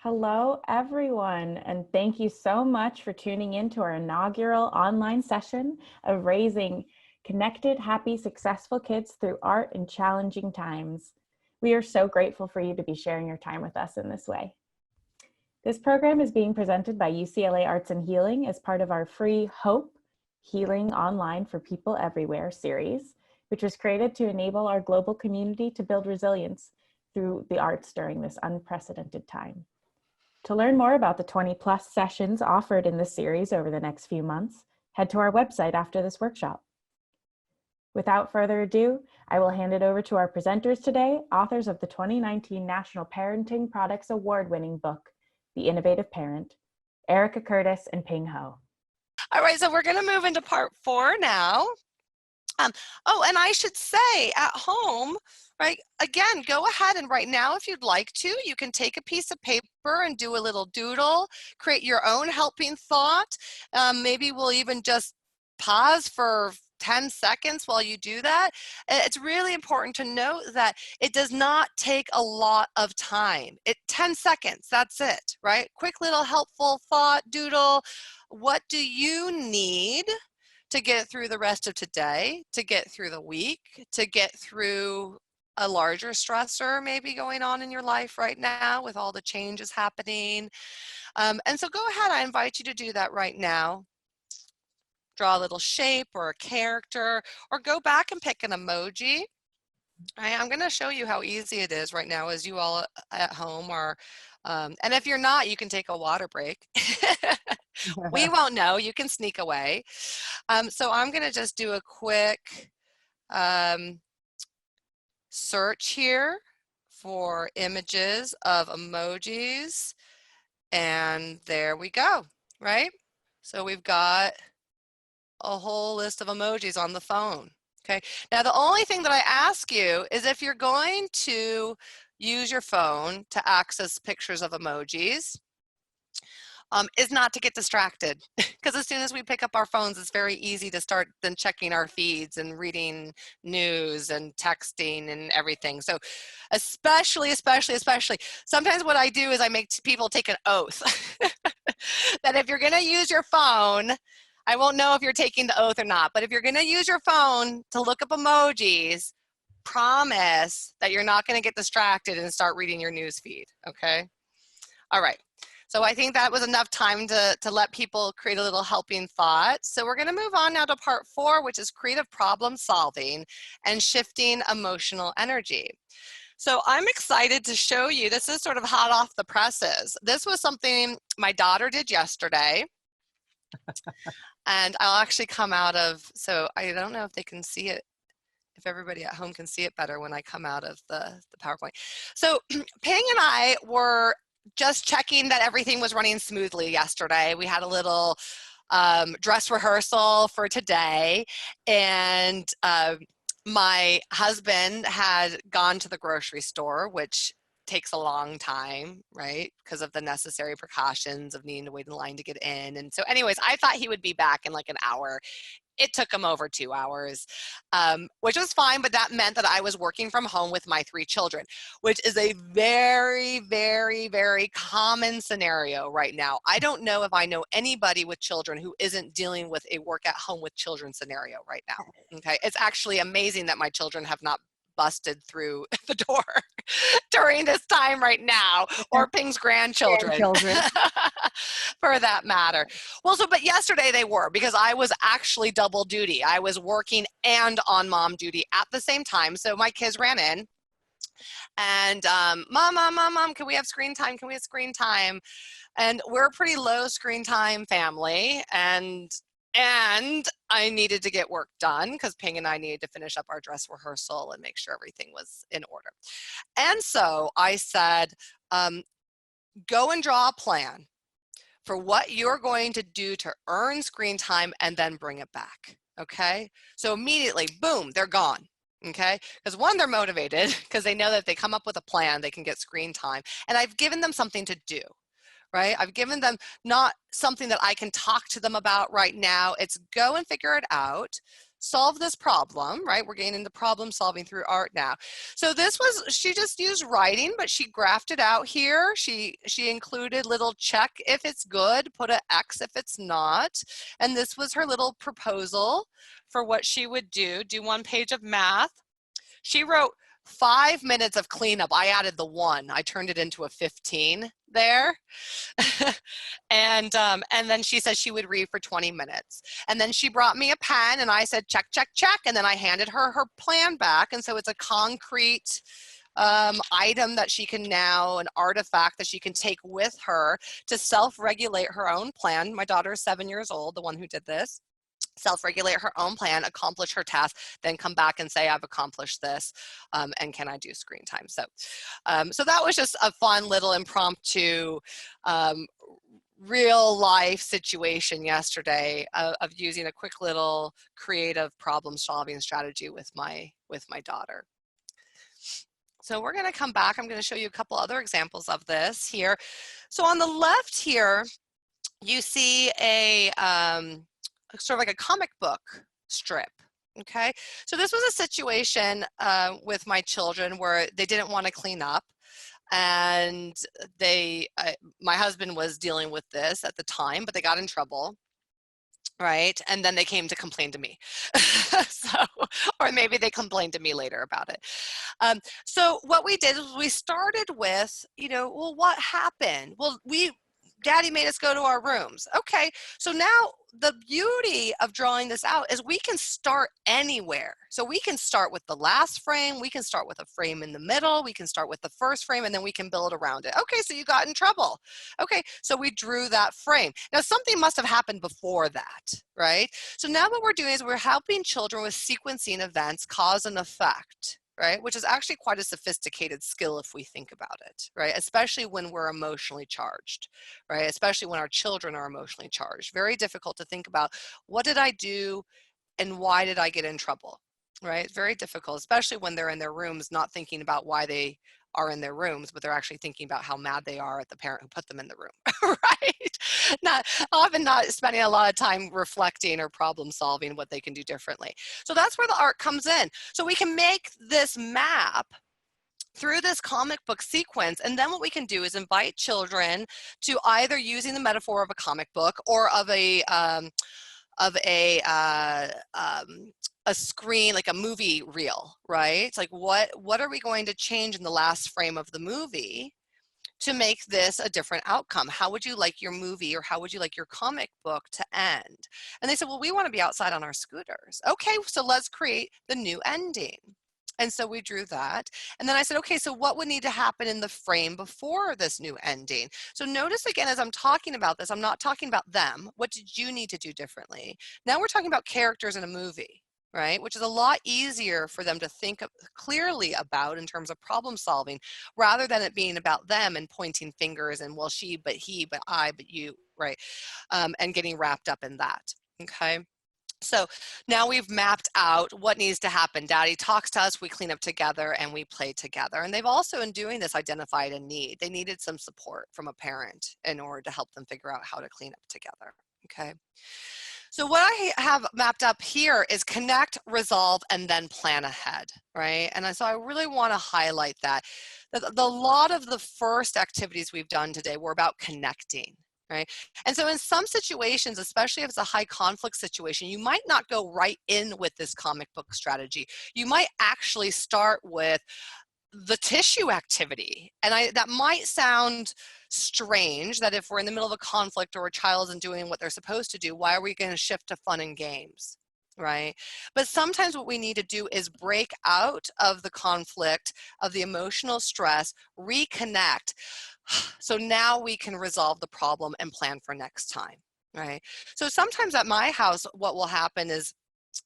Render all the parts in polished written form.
Hello, everyone, and thank you so much for tuning in to our inaugural online session of raising connected, happy, successful kids through art in challenging times. We are so grateful for you to be sharing your time with us in this way. This program is being presented by UCLArts Healing as part of our free Hope, Healing Online for People Everywhere series, which was created to enable our global community to build resilience through the arts during this unprecedented time. To learn more about the 20+ sessions offered in this series over the next few months, head to our website after this workshop. Without further ado, I will hand it over to our presenters today, authors of the 2019 National Parenting Products Award-winning book, The Innovative Parent, Erica Curtis and Ping Ho. All right, so we're going to move into part 4 now. Oh, and I should say at home, right, again, go ahead and right now, if you'd like to, you can take a piece of paper and do a little doodle, create your own helping thought. Maybe we'll even just pause for 10 seconds while you do that. It's really important to note that it does not take a lot of time. 10 seconds, that's it, right? Quick little helpful thought, doodle. What do you need to get through the rest of today, to get through the week, to get through a larger stressor maybe going on in your life right now with all the changes happening? And so go ahead, I invite you to do that right now. Draw a little shape or a character, or go back and pick an emoji. I'm going to show you how easy it is right now as you all at home are. And if you're not, you can take a water break. We won't know. You can sneak away. So I'm going to just do a quick search here for images of emojis. And there we go, right? So we've got a whole list of emojis on the phone. Okay. Now, the only thing that I ask you is if you're going to use your phone to access pictures of emojis, is not to get distracted, because as soon as we pick up our phones, it's very easy to start then checking our feeds and reading news and texting and everything. So especially, sometimes what I do is I make people take an oath that if you're going to use your phone, I won't know if you're taking the oath or not, but if you're going to use your phone to look up emojis, promise that you're not going to get distracted and start reading your news feed, okay? All right. So I think that was enough time to let people create a little helping thought. So we're going to move on now to part 4, which is creative problem solving and shifting emotional energy. So I'm excited to show you, this is sort of hot off the presses. This was something my daughter did yesterday. And I'll actually come out of, so I don't know if they can see it, if everybody at home can see it better when I come out of the PowerPoint. So Ping and I were just checking that everything was running smoothly yesterday. We had a little dress rehearsal for today, and my husband had gone to the grocery store, which takes a long time, right? Because of the necessary precautions of needing to wait in line to get in. And so anyways, I thought he would be back in like an hour. It took him over 2 hours, which was fine, but that meant that I was working from home with my 3 children, which is a very, very, very common scenario right now. I don't know if I know anybody with children who isn't dealing with a work at home with children scenario right now, okay? It's actually amazing that my children have not busted through the door during this time right now, or Ping's grandchildren. For that matter. Well, but yesterday they were, because I was actually double duty. I was working and on mom duty at the same time. So my kids ran in and mom, can we have screen time? Can we have screen time? And we're a pretty low screen time family, and I needed to get work done because Ping and I needed to finish up our dress rehearsal and make sure everything was in order. And so I said, go and draw a plan for what you're going to do to earn screen time and then bring it back, okay? So immediately, boom, they're gone, okay? Because one, they're motivated because they know that if they come up with a plan, they can get screen time. And I've given them something to do, right? I've given them not something that I can talk to them about right now. It's go and figure it out. solve this problem, right? We're getting into problem solving through art now. So this was, she just used writing, but she graphed it out here. She included little check if it's good, put an X if it's not. And this was her little proposal for what she would do one page of math. She wrote 5 minutes of cleanup. I added the 1. I turned it into a 15 there. And then she said she would read for 20 minutes. And then she brought me a pen and I said, check, check, check. And then I handed her her plan back. And so it's a concrete item that she can now, an artifact that she can take with her to self-regulate her own plan. My daughter is 7 years old, the one who did this. Self-regulate her own plan, accomplish her task, then come back and say, I've accomplished this, and can I do screen time? So, so that was just a fun little impromptu real life situation yesterday of using a quick little creative problem solving strategy with my daughter. So we're going to come back. I'm going to show you a couple other examples of this here. So on the left here, you see a sort of like a comic book strip. Okay, so this was a situation with my children where they didn't want to clean up, and my husband was dealing with this at the time, but they got in trouble, right? And then they came to complain to me. So, or maybe they complained to me later about it. So what we did was we started with, well, what happened? Well, Daddy made us go to our rooms. Okay, so now the beauty of drawing this out is we can start anywhere. So we can start with the last frame, we can start with a frame in the middle, we can start with the first frame, and then we can build around it. Okay, so you got in trouble. Okay, so we drew that frame. Now something must have happened before that, right? So now what we're doing is we're helping children with sequencing events, cause and effect. Right? Which is actually quite a sophisticated skill if we think about it, right? Especially when we're emotionally charged, right? Especially when our children are emotionally charged. Very difficult to think about, what did I do and why did I get in trouble, right? Very difficult, especially when they're in their rooms not thinking about why they are in their rooms, but they're actually thinking about how mad they are at the parent who put them in the room, right? Often not spending a lot of time reflecting or problem solving what they can do differently. So that's where the art comes in. So we can make this map through this comic book sequence, and then what we can do is invite children to either using the metaphor of a comic book or of a screen, like a movie reel, right? It's like, what are we going to change in the last frame of the movie to make this a different outcome? How would you like your movie, or how would you like your comic book to end? And they said, well, we want to be outside on our scooters. Okay, so let's create the new ending. And so we drew that. And then I said, okay, so what would need to happen in the frame before this new ending? So notice again, as I'm talking about this, I'm not talking about them. What did you need to do differently? Now we're talking about characters in a movie, right? Which is a lot easier for them to think clearly about in terms of problem solving, rather than it being about them and pointing fingers and, well, she, but he, but I, but you, right? And getting wrapped up in that, okay? So now we've mapped out what needs to happen. Daddy talks to us, we clean up together, and we play together. And they've also, in doing this, identified a need. They needed some support from a parent in order to help them figure out how to clean up together, okay? So what I have mapped up here is connect, resolve, and then plan ahead, right? And so I really want to highlight that. A lot of the first activities we've done today were about connecting, right? And so in some situations, especially if it's a high conflict situation, you might not go right in with this comic book strategy. You might actually start with the tissue activity. And that might sound strange, that if we're in the middle of a conflict or a child isn't doing what they're supposed to do, why are we going to shift to fun and games, right? But sometimes what we need to do is break out of the conflict, of the emotional stress, reconnect. So now we can resolve the problem and plan for next time, right? So sometimes at my house, what will happen is,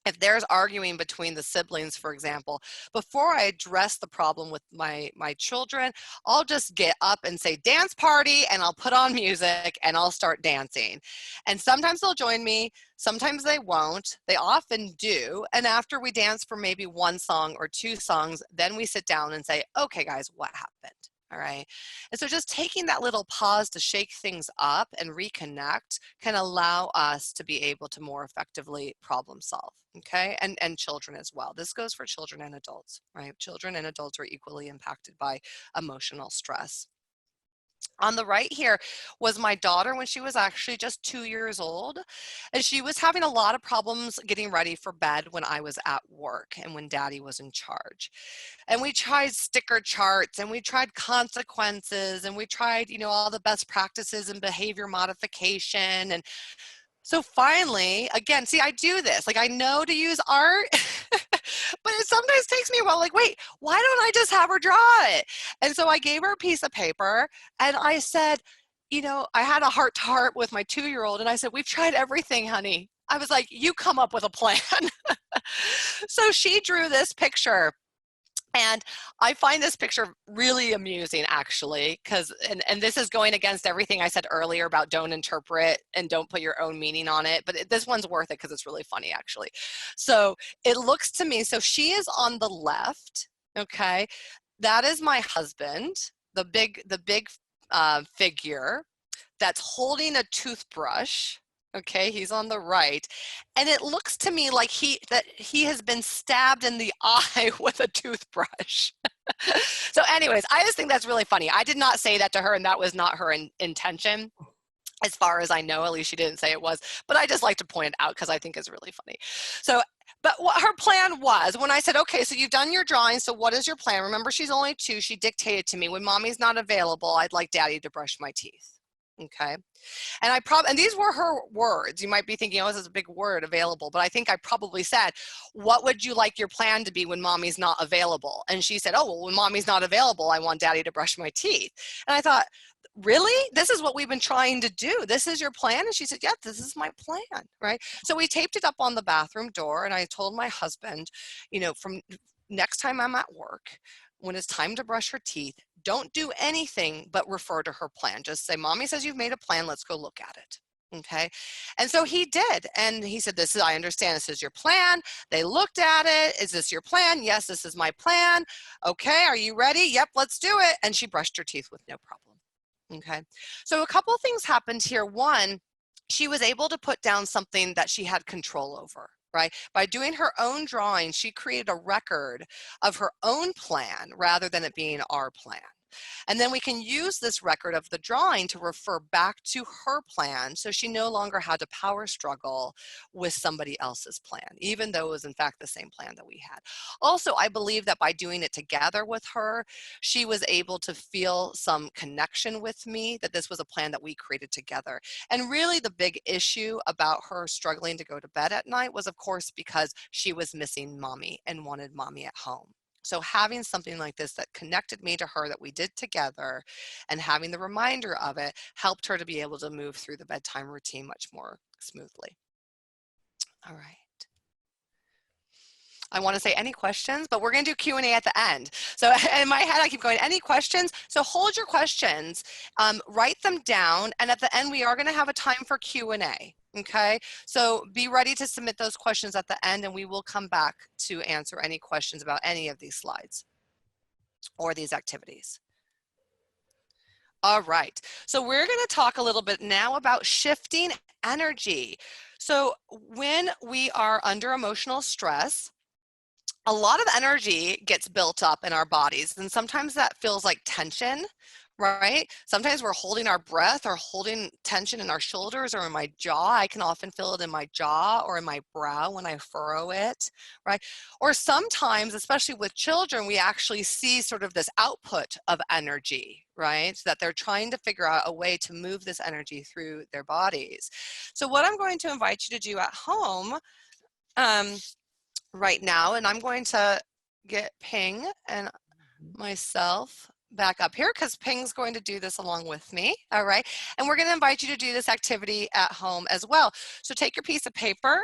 if there's arguing between the siblings, for example, before I address the problem with my children, I'll just get up and say, dance party, and I'll put on music and I'll start dancing. And sometimes they'll join me, sometimes they won't. They often do. And after we dance for maybe one song or two songs, then we sit down and say, okay, guys, what happened? All right. And so just taking that little pause to shake things up and reconnect can allow us to be able to more effectively problem solve. Okay. And children as well. This goes for children and adults, right? Children and adults are equally impacted by emotional stress. On the right here was my daughter when she was actually just 2 years old, and she was having a lot of problems getting ready for bed when I was at work and when daddy was in charge. And we tried sticker charts and we tried consequences and we tried, all the best practices and behavior modification. And so finally, again, see, I do this. Like, I know to use art, but it sometimes takes me a while. Like, wait, why don't I just have her draw it? And so I gave her a piece of paper and I said, I had a heart to heart with my 2-year-old and I said, we've tried everything, honey. I was like, you come up with a plan. So she drew this picture. And I find this picture really amusing, actually, because, and this is going against everything I said earlier about don't interpret and don't put your own meaning on it, but this one's worth it because it's really funny, actually. So it looks to me, so she is on the left, okay? That is my husband, the big figure that's holding a toothbrush. Okay, he's on the right. And it looks to me like he has been stabbed in the eye with a toothbrush. So anyways, I just think that's really funny. I did not say that to her, and that was not her intention. As far as I know, at least she didn't say it was, but I just like to point it out because I think it's really funny. So, but what her plan was, when I said, okay, so you've done your drawing, so what is your plan? Remember, she's only 2, she dictated to me, when mommy's not available, I'd like daddy to brush my teeth. Okay. And these were her words. You might be thinking, oh, this is a big word, available. But I think I probably said, what would you like your plan to be when mommy's not available? And she said, oh, well, when mommy's not available, I want daddy to brush my teeth. And I thought, really? This is what we've been trying to do. This is your plan? And she said, yeah, this is my plan, right? So we taped it up on the bathroom door. And I told my husband, from next time I'm at work, when it's time to brush her teeth, don't do anything but refer to her plan. Just say, mommy says you've made a plan. Let's go look at it. Okay. And so he did. And he said, I understand this is your plan. They looked at it. Is this your plan? Yes, this is my plan. Okay. Are you ready? Yep, let's do it. And she brushed her teeth with no problem. Okay. So a couple of things happened here. One, she was able to put down something that she had control over. Right? By doing her own drawing, she created a record of her own plan rather than it being our plan. And then we can use this record of the drawing to refer back to her plan, so she no longer had to power struggle with somebody else's plan, even though it was in fact the same plan that we had. Also, I believe that by doing it together with her, she was able to feel some connection with me, that this was a plan that we created together. And really the big issue about her struggling to go to bed at night was, of course, because she was missing mommy and wanted mommy at home. So having something like this that connected me to her that we did together and having the reminder of it helped her to be able to move through the bedtime routine much more smoothly. All right. I want to say any questions, but we're going to do Q&A at the end. So in my head, I keep going, any questions? So hold your questions, write them down, and at the end, we are going to have a time for Q&A. Okay, so be ready to submit those questions at the end, and we will come back to answer any questions about any of these slides or these activities. All right, so we're going to talk a little bit now about shifting energy. So when we are under emotional stress, a lot of energy gets built up in our bodies, and sometimes that feels like tension, right? Sometimes we're holding our breath or holding tension in our shoulders or in my jaw. I can often feel it in my jaw or in my brow when I furrow it, right? Or sometimes, especially with children, we actually see sort of this output of energy, right? So that they're trying to figure out a way to move this energy through their bodies. So what I'm going to invite you to do at home, right now, and I'm going to get Ping and myself back up here because Ping's going to do this along with me. All right, and we're going to invite you to do this activity at home as well. So take your piece of paper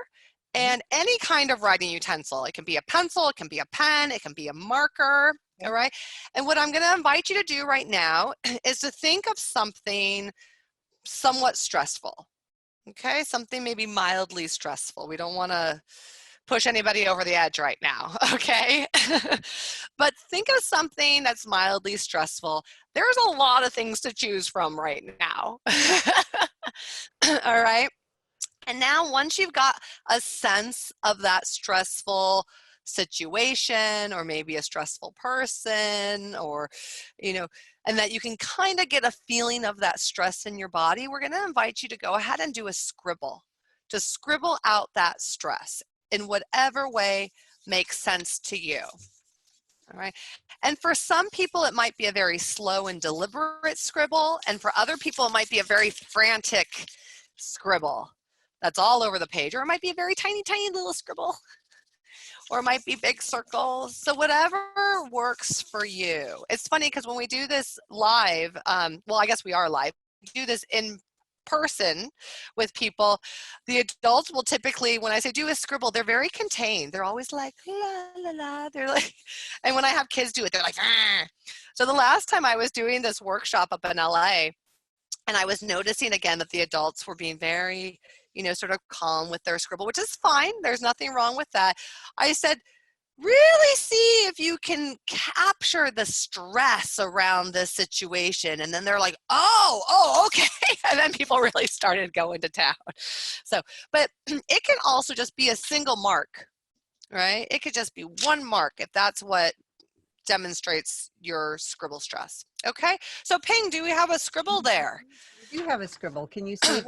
and any kind of writing utensil. It can be a pencil, it can be a pen, it can be a marker. All right, and what I'm going to invite you to do right now is to think of something somewhat stressful. Okay, something maybe mildly stressful. We don't want to push anybody over the edge right now, okay? But think of something that's mildly stressful. There's a lot of things to choose from right now. All right? And now once you've got a sense of that stressful situation, or maybe a stressful person, or, and that you can kind of get a feeling of that stress in your body, we're going to invite you to go ahead and do a scribble. To scribble out that stress in whatever way makes sense to you. All right. And for some people, it might be a very slow and deliberate scribble. And for other people, it might be a very frantic scribble that's all over the page. Or it might be a very tiny, tiny little scribble. Or it might be big circles. So whatever works for you. It's funny because when we do this live, well, I guess we are live. We do this in person with people. The adults will typically, when I say do a scribble, they're very contained. They're always like, la, la, la. They're like, and when I have kids do it, they're like, ah. So the last time I was doing this workshop up in LA, and I was noticing again that the adults were being very, sort of calm with their scribble, which is fine. There's nothing wrong with that. I said, really see if you can capture the stress around this situation. And then they're like, oh, okay. And then people really started going to town. So, but it can also just be a single mark, right? It could just be one mark if that's what demonstrates your scribble stress. Okay. So Ping, do we have a scribble there? We do have a scribble. Can you see it?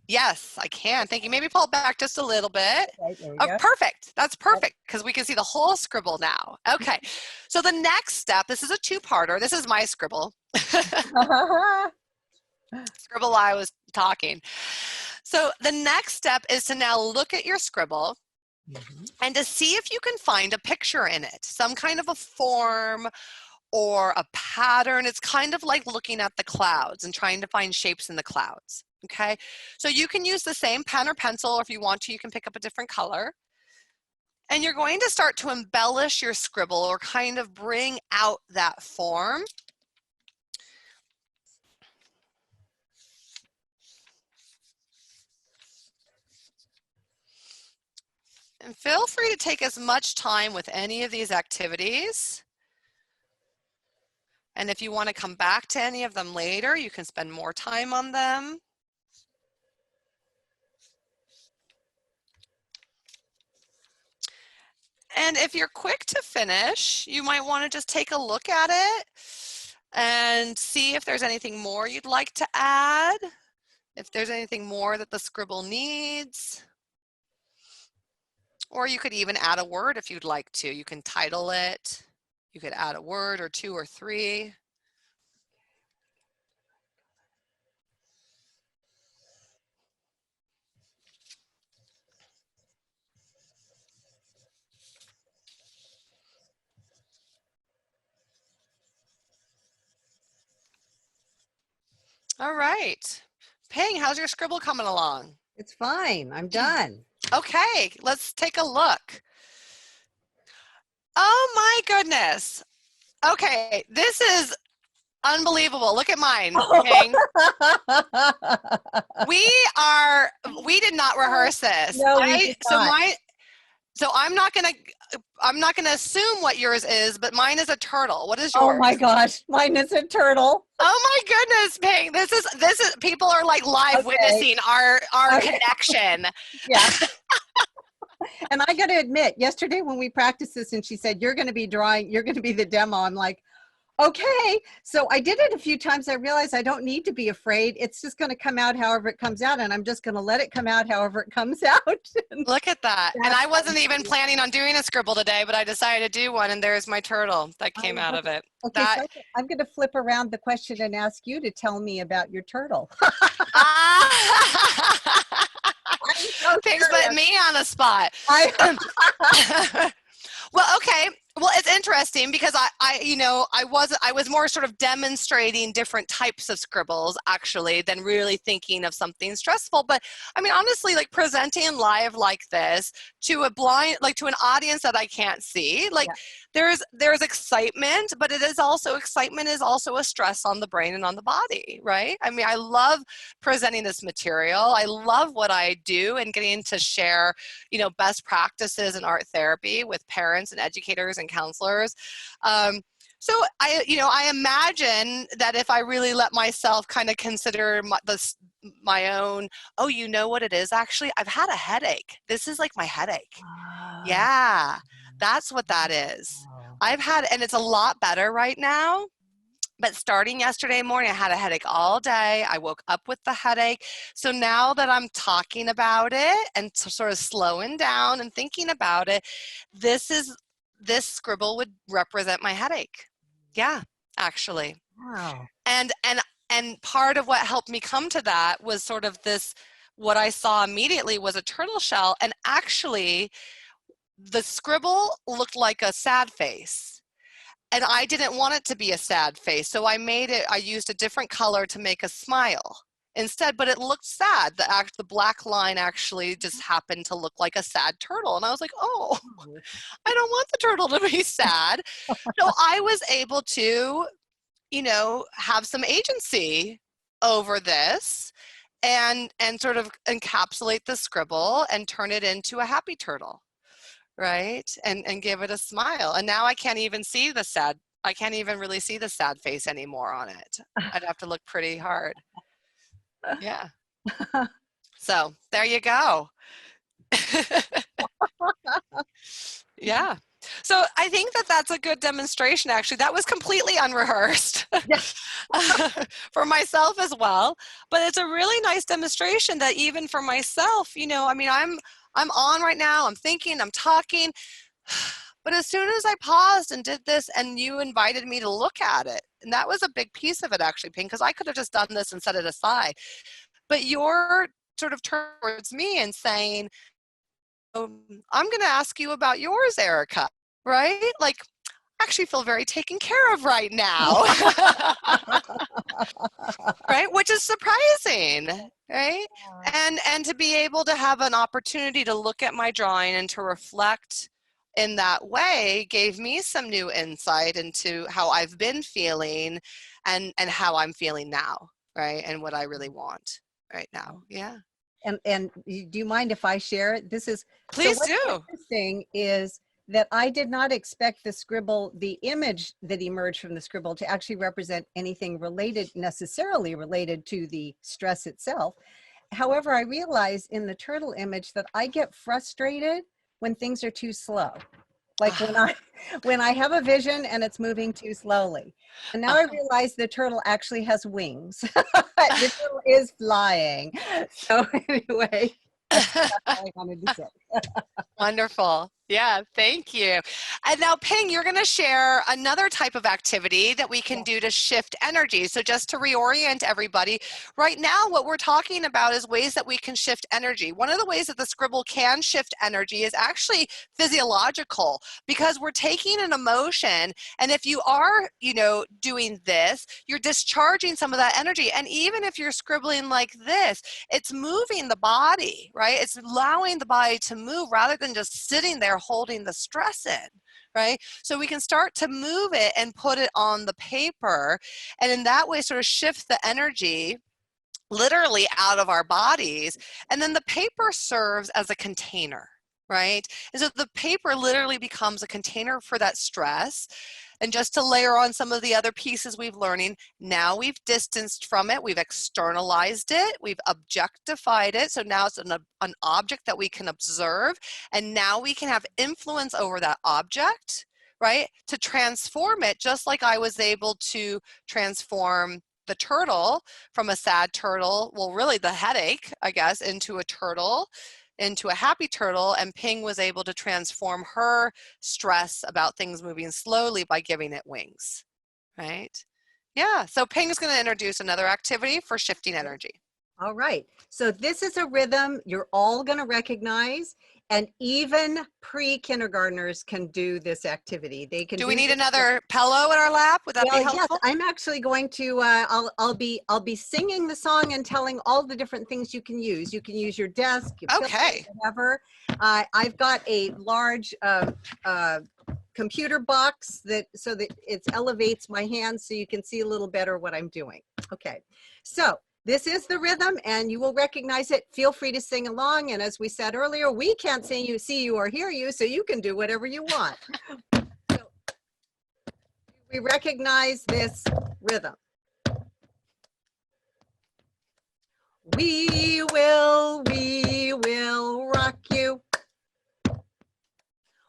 Yes, I can. Thank you. Maybe pull it back just a little bit. Right, there you Oh, go. perfect. That's perfect because we can see the whole scribble now. Okay. So the next step, this is a two-parter. This is my scribble. Scribble while I was talking. So the next step is to now look at your scribble and to see if you can find a picture in it, some kind of a form or a pattern. It's kind of like looking at the clouds and trying to find shapes in the clouds. Okay, so you can use the same pen or pencil, or if you want to, you can pick up a different color. And you're going to start to embellish your scribble or kind of bring out that form. And feel free to take as much time with any of these activities. And if you want to come back to any of them later, you can spend more time on them. And if you're quick to finish, you might want to just take a look at it and see if there's anything more you'd like to add, if there's anything more that the scribble needs. Or you could even add a word if you'd like to. You can title it. You could add a word or two or three. All right. Ping, how's your scribble coming along? It's fine. I'm done. Okay, let's take a look. Oh my goodness. Okay, this is unbelievable. Look at mine, Ping. We did not rehearse this. No, we did not. So I'm not gonna assume what yours is, but mine is a turtle. What is yours? Oh my gosh, mine is a turtle. Oh my goodness, Ping. This is people are like live witnessing our connection. Yeah. And I got to admit, yesterday when we practiced this and she said, you're going to be drawing, you're going to be the demo. I'm like, okay. So I did it a few times. I realized I don't need to be afraid. It's just going to come out however it comes out. And I'm just going to let it come out however it comes out. Look at that. And I wasn't even planning on doing a scribble today, but I decided to do one. And there's my turtle that came out of it. Okay, so I'm going to flip around the question and ask you to tell me about your turtle. Thanks, put me on the spot. Well, okay. Well, it's interesting because I was more sort of demonstrating different types of scribbles actually than really thinking of something stressful. But I mean, honestly, like presenting live like this to a blind, like to an audience that I can't see, like there's excitement, but excitement is also a stress on the brain and on the body, right? I mean, I love presenting this material. I love what I do and getting to share, best practices in art therapy with parents and educators and counselors. So I imagine that if I really let myself kind of consider my own, oh, you know what it is actually? I've had a headache. This is like my headache. Yeah, that's what that is. And it's a lot better right now. But starting yesterday morning, I had a headache all day. I woke up with the headache. So now that I'm talking about it and sort of slowing down and thinking about it, this scribble would represent my headache. Yeah, actually. Wow. And part of what helped me come to that was sort of this, what I saw immediately was a turtle shell. And actually, the scribble looked like a sad face. And I didn't want it to be a sad face, so I used a different color to make a smile instead, but it looked sad. The black line actually just happened to look like a sad turtle. And I was like, oh, I don't want the turtle to be sad. So I was able to, have some agency over this and sort of encapsulate the scribble and turn it into a happy turtle. Right? And give it a smile. And now I can't even really see the sad face anymore on it. I'd have to look pretty hard. Yeah. So there you go. Yeah. So I think that's a good demonstration, actually. That was completely unrehearsed for myself as well. But it's a really nice demonstration that even for myself, I mean, I'm on right now, I'm thinking, I'm talking, but as soon as I paused and did this and you invited me to look at it, and that was a big piece of it actually, Ping, because I could have just done this and set it aside. But you're sort of turned towards me and saying, I'm going to ask you about yours, Erica, right? Like, I actually feel very taken care of right now. Right? Which is surprising, right? And to be able to have an opportunity to look at my drawing and to reflect in that way gave me some new insight into how I've been feeling and how I'm feeling now, right? And what I really want right now. Yeah. And do you mind if I share? Please what's do. interesting is that I did not expect the image that emerged from the scribble to actually represent anything necessarily related to the stress itself. However, I realized in the turtle image that I get frustrated when things are too slow. Like when I have a vision and it's moving too slowly. And now I realize the turtle actually has wings. The turtle is flying. So anyway, that's all I wanted to say. Wonderful. Yeah, thank you. And now, Ping, you're going to share another type of activity that we can do to shift energy. So just to reorient everybody, right now what we're talking about is ways that we can shift energy. One of the ways that the scribble can shift energy is actually physiological, because we're taking an emotion, and if you are, doing this, you're discharging some of that energy. And even if you're scribbling like this, it's moving the body, right? It's allowing the body to move rather than just sitting there holding the stress in, right? So we can start to move it and put it on the paper, and in that way sort of shift the energy literally out of our bodies. And then the paper serves as a container, right? And so the paper literally becomes a container for that stress. And just to layer on some of the other pieces we've learning, now we've distanced from it, we've externalized it, we've objectified it. So now it's an object that we can observe, and now we can have influence over that object, right? To transform it, just like I was able to transform the turtle from a sad turtle, well, really the headache, I guess, into a turtle, into a happy turtle, and Ping was able to transform her stress about things moving slowly by giving it wings, right? Yeah, so Ping's going to introduce another activity for shifting energy. All right. So this is a rhythm you're all going to recognize, and even pre-kindergartners can do this activity. They can Do we do need this. another pillow in our lap? Would that be Well, yes, helpful? I'm actually going to. I'll be singing the song and telling all the different things you can use. You can use your desk, your pillow, Okay. whatever. I've got a large computer box so that it elevates my hands so you can see a little better what I'm doing. Okay, so this is the rhythm, and you will recognize it. Feel free to sing along. And as we said earlier, we can't see you or hear you, so you can do whatever you want. So we recognize this rhythm. We will rock you.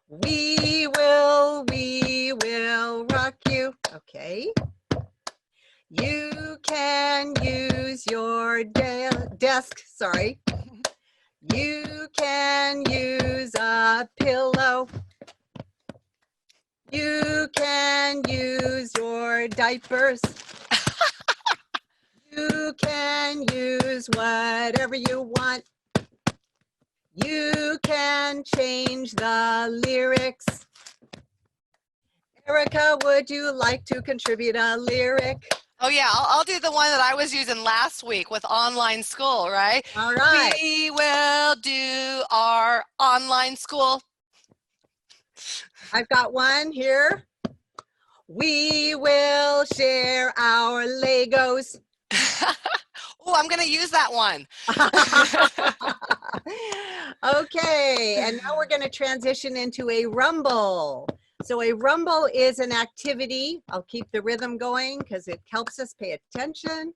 We will rock you. Okay. You can use your desk, sorry. You can use a pillow. You can use your diapers. You can use whatever you want. You can change the lyrics. Erica, would you like to contribute a lyric? Oh yeah, I'll do the one that I was using last week with online school, right? All right. We will do our online school. I've got one here. We will share our Legos. Oh, I'm going to use that one. Okay, and now we're going to transition into a rumble. So a rumble is an activity. I'll keep the rhythm going because it helps us pay attention.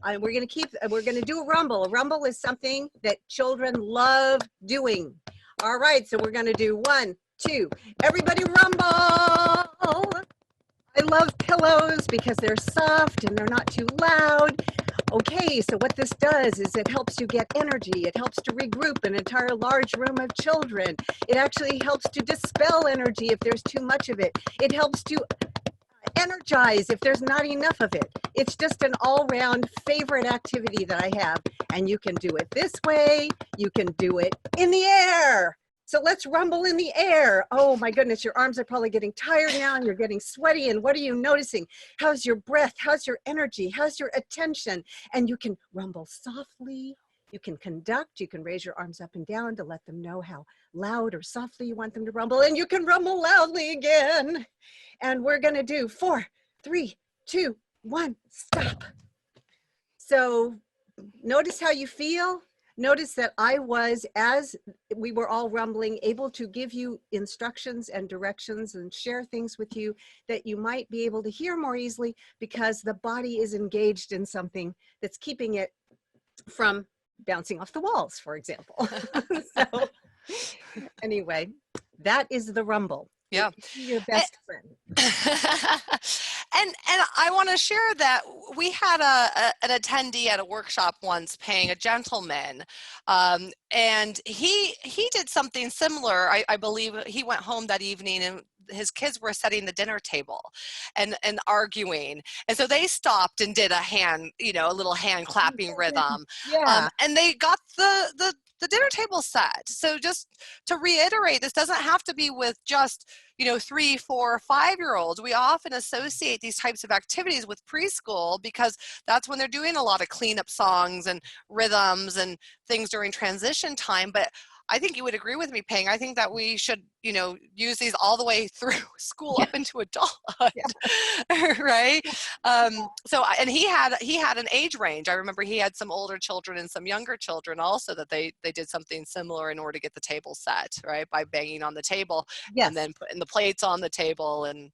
We're going to do a rumble. A rumble is something that children love doing. All right, so we're going to do 1, 2. Everybody rumble. I love pillows because they're soft and they're not too loud. Okay, so what this does is it helps you get energy. It helps to regroup an entire large room of children. It actually helps to dispel energy if there's too much of it. It helps to energize if there's not enough of it. It's just an all-round favorite activity that I have. And you can do it this way. You can do it in the air. So let's rumble in the air. Oh my goodness, your arms are probably getting tired now and you're getting sweaty. And what are you noticing? How's your breath? How's your energy? How's your attention? And you can rumble softly. You can conduct. You can raise your arms up and down to let them know how loud or softly you want them to rumble. And you can rumble loudly again. And we're going to do 4, 3, 2, 1, stop. So notice how you feel. Notice that I was, as we were all rumbling, able to give you instructions and directions and share things with you that you might be able to hear more easily because the body is engaged in something that's keeping it from bouncing off the walls, for example. So anyway, that is the rumble. Yeah. Your best friend. And I want to share that we had an attendee at a workshop once paying a gentleman, and he did something similar. I believe he went home that evening and his kids were setting the dinner table and arguing, and so they stopped and did a little hand clapping rhythm. Yeah. And they got the dinner table set. So just to reiterate, this doesn't have to be with just 3, 4, 5-year-olds. We often associate these types of activities with preschool because that's when they're doing a lot of cleanup songs and rhythms and things during transition time. But I think you would agree with me, Peng. I think that we should, use these all the way through school up into adulthood, right? And he had an age range. I remember he had some older children and some younger children also that they did something similar in order to get the table set, right? By banging on the table and then putting the plates on the table and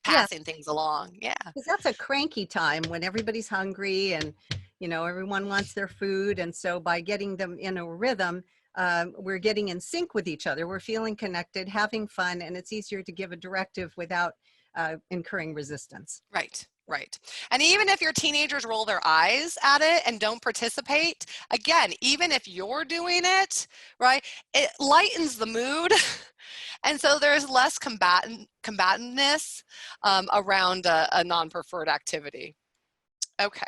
passing things along. Yeah. Because that's a cranky time when everybody's hungry and, everyone wants their food. And so by getting them in a rhythm, we're getting in sync with each other. We're feeling connected, having fun, and it's easier to give a directive without incurring resistance. Right. Right. And even if your teenagers roll their eyes at it and don't participate, again, even if you're doing it, right, it lightens the mood. And so there's less combatantness around a non-preferred activity. Okay.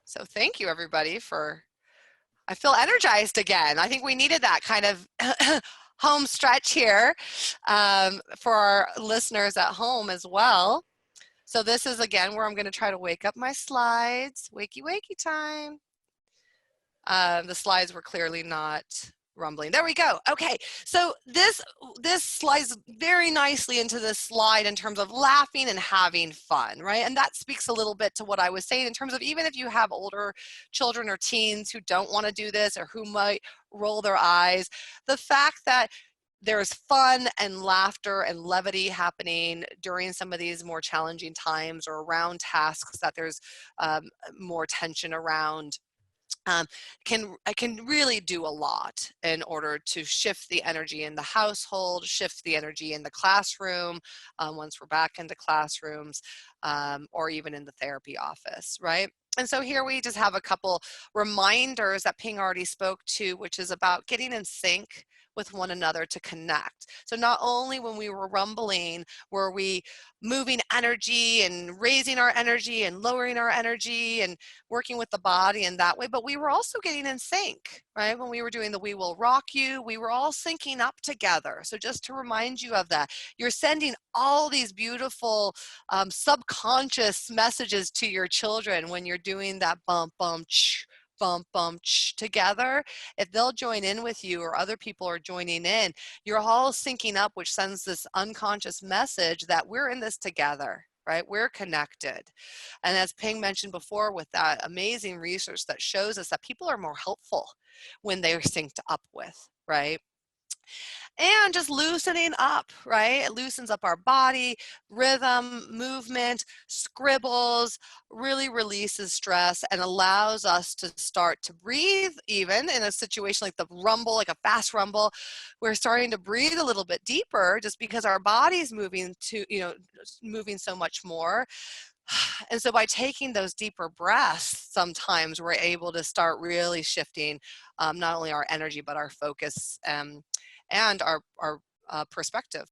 So thank you, everybody, I feel energized again. I think we needed that kind of home stretch here for our listeners at home as well. So this is, again, where I'm going to try to wake up my slides. Wakey, wakey time. The slides were clearly not rumbling. There we go. Okay, so this slides very nicely into this slide in terms of laughing and having fun, right? And that speaks a little bit to what I was saying in terms of even if you have older children or teens who don't want to do this or who might roll their eyes, the fact that there's fun and laughter and levity happening during some of these more challenging times or around tasks that there's more tension around can really do a lot in order to shift the energy in the household, shift the energy in the classroom once we're back into classrooms, or even in the therapy office, right? And so here we just have a couple reminders that Ping already spoke to, which is about getting in sync with one another to connect. So not only when we were rumbling were we moving energy and raising our energy and lowering our energy and working with the body in that way, but we were also getting in sync, right? When we were doing the We Will Rock You, we were all syncing up together. So just to remind you of that, you're sending all these beautiful subconscious messages to your children when you're doing that bump, bump, ch, bump, bump, ch together. If they'll join in with you or other people are joining in, you're all syncing up, which sends this unconscious message that we're in this together, right? We're connected. And as Ping mentioned before, with that amazing research that shows us that people are more helpful when they're synced up with, right? And just loosening up, right? It loosens up our body, rhythm, movement, scribbles, really releases stress and allows us to start to breathe. Even in a situation like the rumble, like a fast rumble, we're starting to breathe a little bit deeper just because our body's moving moving so much more. And so by taking those deeper breaths, sometimes we're able to start really shifting not only our energy, but our focus and our perspective.